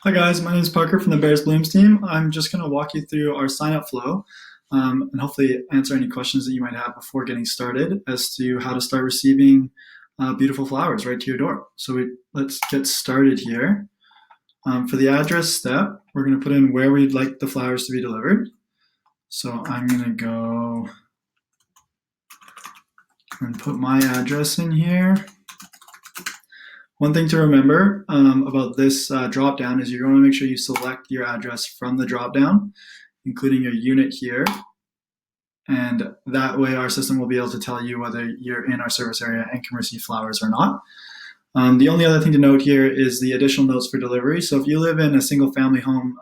Hi guys, my name is Parker from the Bears Blooms team. I'm just going to walk you through our sign up flow and hopefully answer any questions that you might have before getting started as to how to start receiving beautiful flowers right to your door. Let's get started here. For the address step, we're going to put in where we'd like the flowers to be delivered. So I'm going to go and put my address in here. One thing to remember about this drop down is you're going to make sure you select your address from the drop down, including your unit here. And that way our system will be able to tell you whether you're in our service area and can receive flowers or not. The only other thing to note here is the additional notes for delivery. So if you live in a single family home,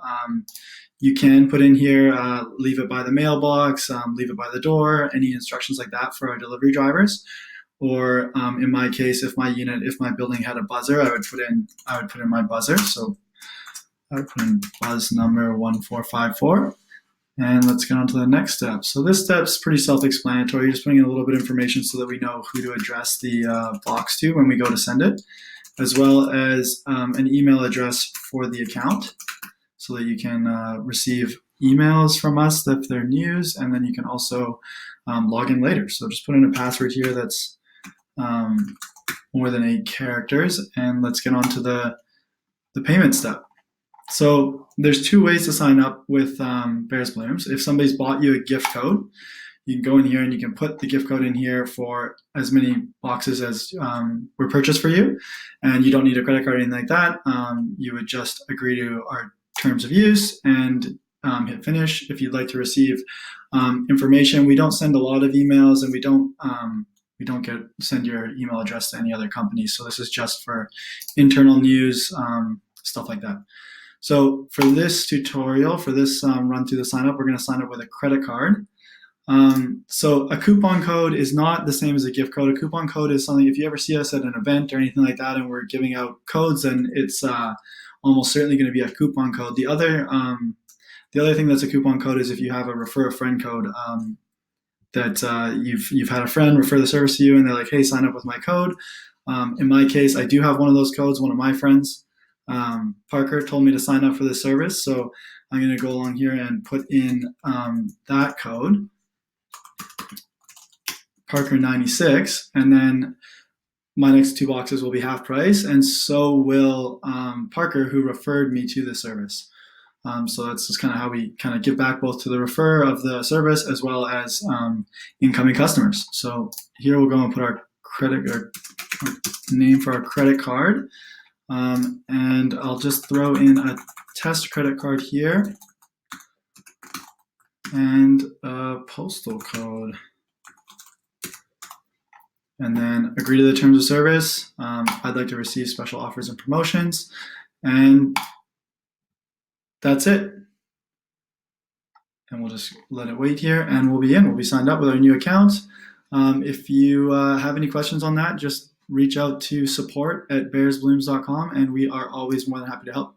you can put in here, leave it by the mailbox, leave it by the door, any instructions like that for our delivery drivers. Or in my case, if my building had a buzzer, I would put in my buzzer. So I would put in buzz number 1454. And let's get on to the next step. So this step's pretty self-explanatory. You're just putting in a little bit of information so that we know who to address the box to when we go to send it, as well as an email address for the account so that you can receive emails from us if they're news, and then you can also log in later. So just put in a password here that's more than 8 characters, and let's get on to the payment step. So there's 2 ways to sign up with Bears Blooms. If somebody's bought you a gift code, you can go in here and you can put the gift code in here for as many boxes as were purchased for you, and you don't need a credit card or anything like that. You would just agree to our terms of use and hit finish. If you'd like to receive information, we don't send a lot of emails, and we don't send your email address to any other companies. So this is just for internal news, stuff like that. So for this tutorial, for this run through the sign up, we're going to sign up with a credit card. So a coupon code is not the same as a gift code. A coupon code is something, if you ever see us at an event or anything like that and we're giving out codes, then it's almost certainly going to be a coupon code. The other thing that's a coupon code is if you have a refer a friend code, that you've had a friend refer the service to you and they're like, hey, sign up with my code. In my case, I do have one of those codes. One of my friends, Parker, told me to sign up for this service. So I'm going to go along here and put in that code, Parker96, and then my next 2 boxes will be half price, and so will Parker, who referred me to the service. So that's just kind of how we kind of give back both to the referrer of the service as well as incoming customers. So here we'll go and put our name for our credit card. And I'll just throw in a test credit card here and a postal code. And then agree to the terms of service. I'd like to receive special offers and promotions. And that's it. And we'll just let it wait here, and we'll be signed up with our new account. If you have any questions on that, just reach out to support@bearsblooms.com, and we are always more than happy to help.